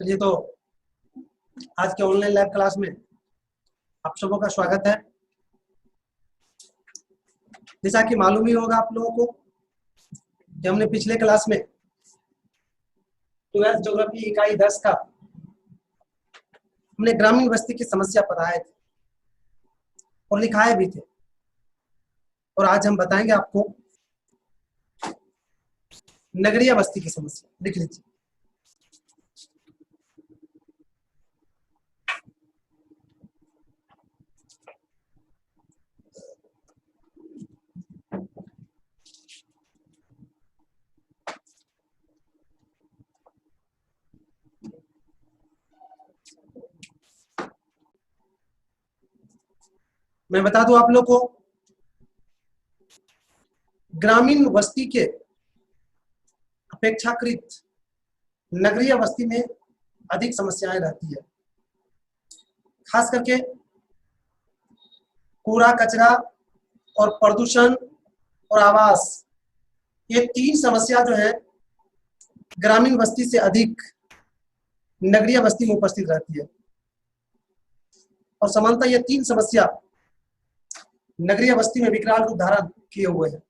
चलिए तो आज के ऑनलाइन लैब क्लास में आप सबों का स्वागत है। जैसा कि मालूम ही होगा आप लोगों को कि हमने पिछले क्लास में 12th ज्योग्राफी इकाई 10 का हमने ग्रामीण बस्ती की समस्या पढ़ाए थे और लिखाए भी थे, और आज हम बताएंगे आपको नगरीय बस्ती की समस्या। लिख लीजिए। मैं बता दूं आप लोग को, ग्रामीण बस्ती के अपेक्षाकृत नगरीय बस्ती में अधिक समस्याएं रहती है। खास करके कूड़ा कचरा और प्रदूषण और आवास, ये तीन समस्या जो है ग्रामीण बस्ती से अधिक नगरीय बस्ती में उपस्थित रहती है। और समानतः ये तीन समस्या नगरीय बस्ती में विकराल रूप धारण किए हुए हैं,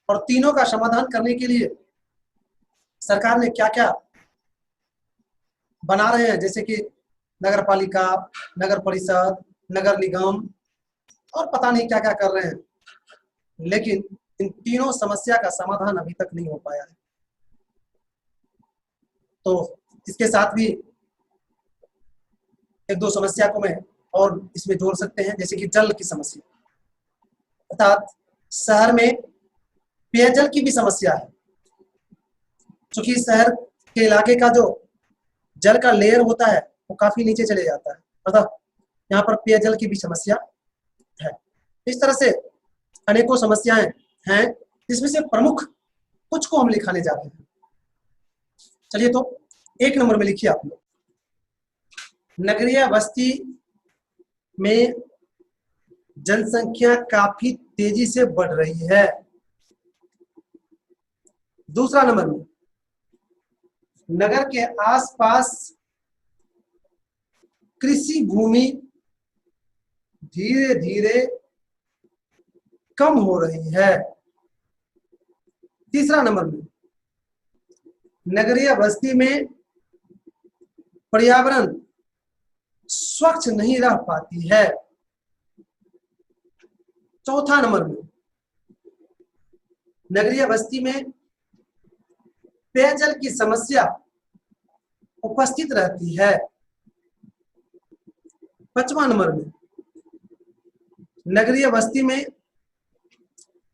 और तीनों का समाधान करने के लिए सरकार ने क्या क्या बना रहे हैं, जैसे कि नगर पालिका, नगर परिषद, नगर निगम और पता नहीं क्या क्या कर रहे हैं, लेकिन इन तीनों समस्या का समाधान अभी तक नहीं हो पाया है। तो इसके साथ भी एक दो समस्या को मैं और इसमें जोड़ सकते हैं, जैसे कि जल की समस्या, अर्थात शहर में पेयजल की भी समस्या है। क्योंकि शहर के इलाके का जो जल का लेयर होता है वो काफी नीचे चले जाता है, अतः यहाँ पर पेयजल की भी समस्या है। इस तरह से अनेकों समस्याएं हैं, जिसमें से प्रमुख कुछ को हम लिखाने जा रहे हैं। चलिए तो 1 नंबर में लिखिए आप लोग, नगरीय बस्ती में जनसंख्या काफी तेजी से बढ़ रही है। दूसरा नंबर में, नगर के आसपास कृषि भूमि धीरे धीरे कम हो रही है। तीसरा नंबर में, नगरीय बस्ती में पर्यावरण स्वच्छ नहीं रह पाती है। चौथा नंबर में, नगरीय बस्ती में पेयजल की समस्या उपस्थित रहती है। 5वां नंबर में, नगरीय बस्ती में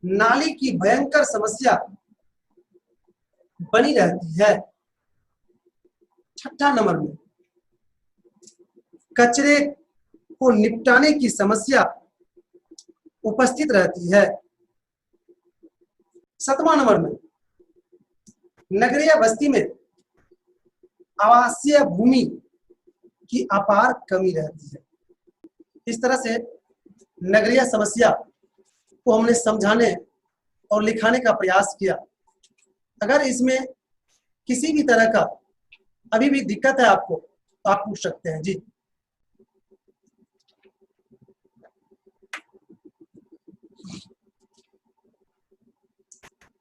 नाली की भयंकर समस्या बनी रहती है। 6ठा नंबर में, कचरे को निपटाने की समस्या उपस्थित रहती है। 7वां नंबर में, नगरीय बस्ती में आवासीय भूमि की अपार कमी रहती है। इस तरह से नगरीय समस्या को हमने समझाने और लिखाने का प्रयास किया। अगर इसमें किसी भी तरह का अभी भी दिक्कत है आपको, तो आप पूछ सकते हैं जी।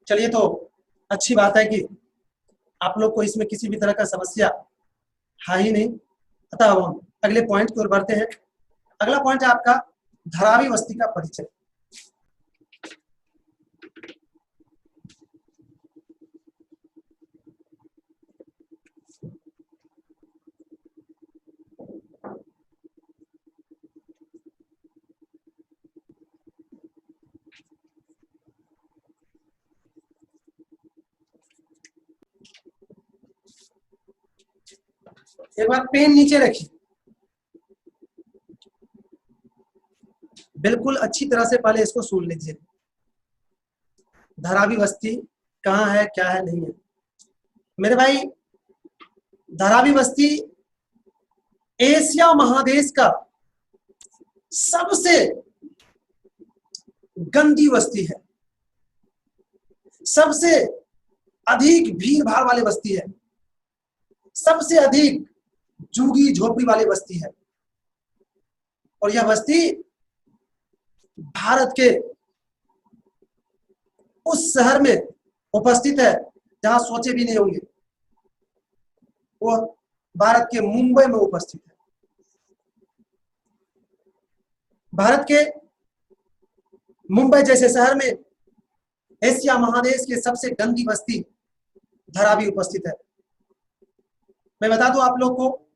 चलिए तो अच्छी बात है कि आप लोग को इसमें किसी भी तरह का समस्या है ही नहीं, अतः हम अगले पॉइंट की ओर बढ़ते हैं। अगला पॉइंट है आपका धारावी बस्ती का परिचय। एक बार पेन नीचे रखिए, बिल्कुल अच्छी तरह से पहले इसको सुन लीजिए। धारावी बस्ती कहाँ है, क्या है, नहीं है मेरे भाई। धारावी बस्ती एशिया महादेश का सबसे गंदी बस्ती है, सबसे अधिक भीड़ भाड़ वाली बस्ती है, सबसे अधिक झुग्गी झोपड़ी वाली बस्ती है, और यह बस्ती भारत के उस शहर में उपस्थित है जहां सोचे भी नहीं होंगे, वो भारत के मुंबई में उपस्थित है। भारत के मुंबई जैसे शहर में एशिया महादेश की सबसे गंदी बस्ती धारावी उपस्थित है। मैं बता दूं आप लोग को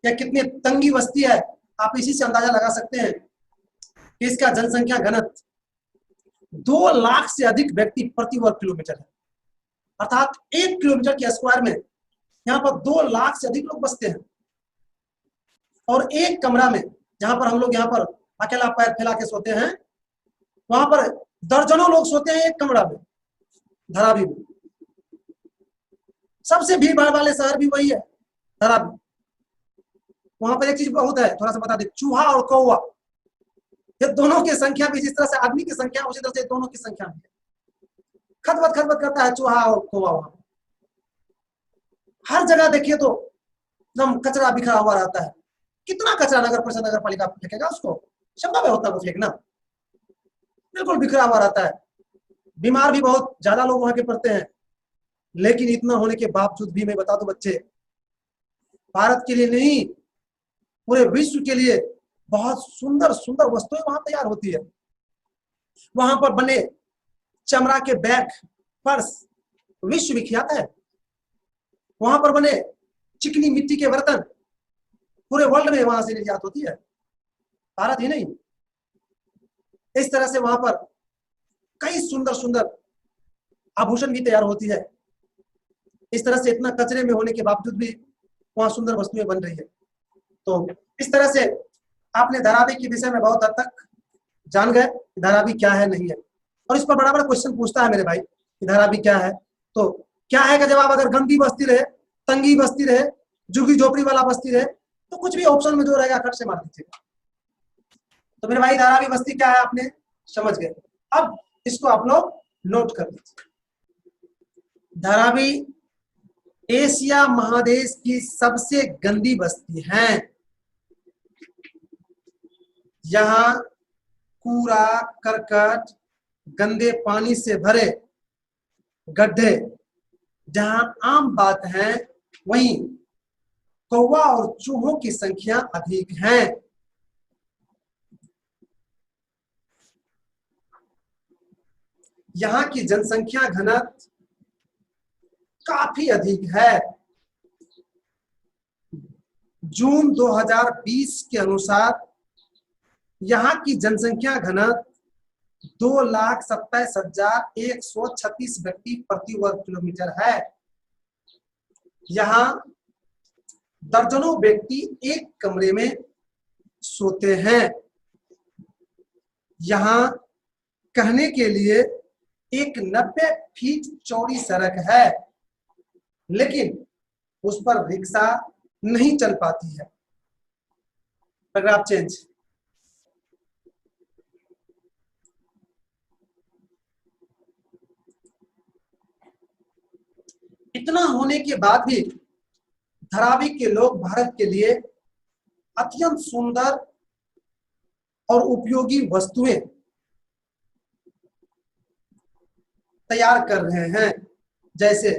यह कितनी तंगी बस्ती है, आप इसी से अंदाजा लगा सकते हैं कि इसका जनसंख्या घनत्व 2 लाख से अधिक व्यक्ति प्रति वर्ग किलोमीटर है, अर्थात 1 किलोमीटर के स्क्वायर में यहाँ पर 2 लाख से अधिक लोग बसते हैं। और एक कमरा में जहां पर हम लोग यहाँ पर अकेला पैर फैला के सोते हैं, वहां पर दर्जनों लोग सोते हैं एक कमरा में धारावी में। सबसे भीड़ भाड़ वाले शहर भी वही है धारावी। वहां पर एक चीज बहुत है, थोड़ा सा बता दे, चूहा और कौवा, ये दोनों की संख्या भी जिस तरह से आदमी की संख्या उसी तरह से दोनों की संख्या भी है। खतबत खतबत करता है चूहा और कौवा। वहां हर जगह देखिए तो एकदम कचरा बिखरा हुआ रहता है। कितना कचरा नगर परिषद नगर पालिका फेंकेगा, उसको क्षमता में होता है फेंकना, बिल्कुल बिखरा हुआ रहता है। बीमार भी बहुत ज्यादा लोग वहां के पड़ते हैं। लेकिन इतना होने के बावजूद भी मैं बता दूं बच्चे, भारत के लिए नहीं पूरे विश्व के लिए बहुत सुंदर सुंदर वस्तुएं वहां तैयार होती है। वहां पर बने चमड़ा के बैग, पर्स विश्व विख्यात है। वहां पर बने चिकनी मिट्टी के बर्तन पूरे वर्ल्ड में वहां से निर्यात होती है, भारत ही नहीं। इस तरह से वहां पर कई सुंदर सुंदर आभूषण भी तैयार होती है। इस तरह से इतना कचरे में होने के बावजूद भी वहां सुंदर वस्तुएं बन रही है। तो इस तरह से आपने धारावी के विषय में बहुत हद तक जान गए कि धारावी क्या है नहीं है। और इस पर बड़ा बड़ा क्वेश्चन पूछता है मेरे भाई कि धारावी क्या है, तो क्या है का जवाब अगर गंदी बस्ती रहे, तंगी बस्ती रहे, झुग्गी झोपड़ी वाला बस्ती रहे, तो कुछ भी ऑप्शन में जो रहेगा खट से मार दीजिएगा। तो मेरे भाई धारावी बस्ती क्या है आपने समझ गए। अब इसको आप लोग नोट कर लीजिए। धारावी एशिया महादेश की सबसे गंदी बस्ती है। यहाँ कूड़ा करकट, गंदे पानी से भरे गड्ढे जहां आम बात है, वहीं कौवा और चूहों की संख्या अधिक है। यहाँ की जनसंख्या घनत्व काफी अधिक है। जून 2020 के अनुसार यहाँ की जनसंख्या घनत्व 2,27,136 व्यक्ति प्रति वर्ग किलोमीटर है। यहाँ दर्जनों व्यक्ति एक कमरे में सोते हैं। यहाँ कहने के लिए एक 90 फीट चौड़ी सड़क है, लेकिन उस पर रिक्शा नहीं चल पाती है। Paragraph change. इतना होने के बाद भी धारावी के लोग भारत के लिए अत्यंत सुंदर और उपयोगी वस्तुएं तैयार कर रहे हैं, जैसे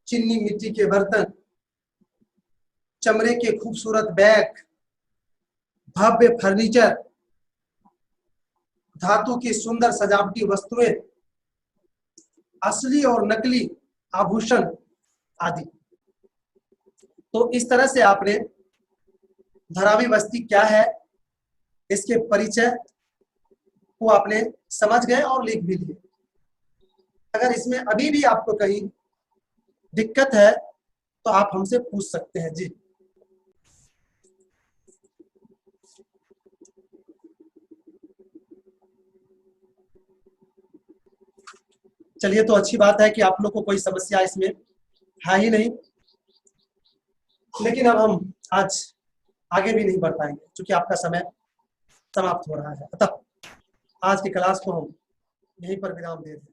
चीनी मिट्टी के बर्तन, चमड़े के खूबसूरत बैग, भव्य फर्नीचर, धातु की सुंदर सजावटी वस्तुएं, असली और नकली आभूषण आदि। तो इस तरह से आपने धारावी बस्ती क्या है, इसके परिचय को आपने समझ गए और लिख भी लिए। अगर इसमें अभी भी आपको कहीं दिक्कत है तो आप हमसे पूछ सकते हैं जी। चलिए, तो अच्छी बात है कि आप लोग को कोई समस्या इसमें है ही नहीं। लेकिन अब हम आज आगे भी नहीं बढ़ पाएंगे क्योंकि आपका समय समाप्त हो रहा है। अतः आज की क्लास को हम यहीं पर विराम दे दें।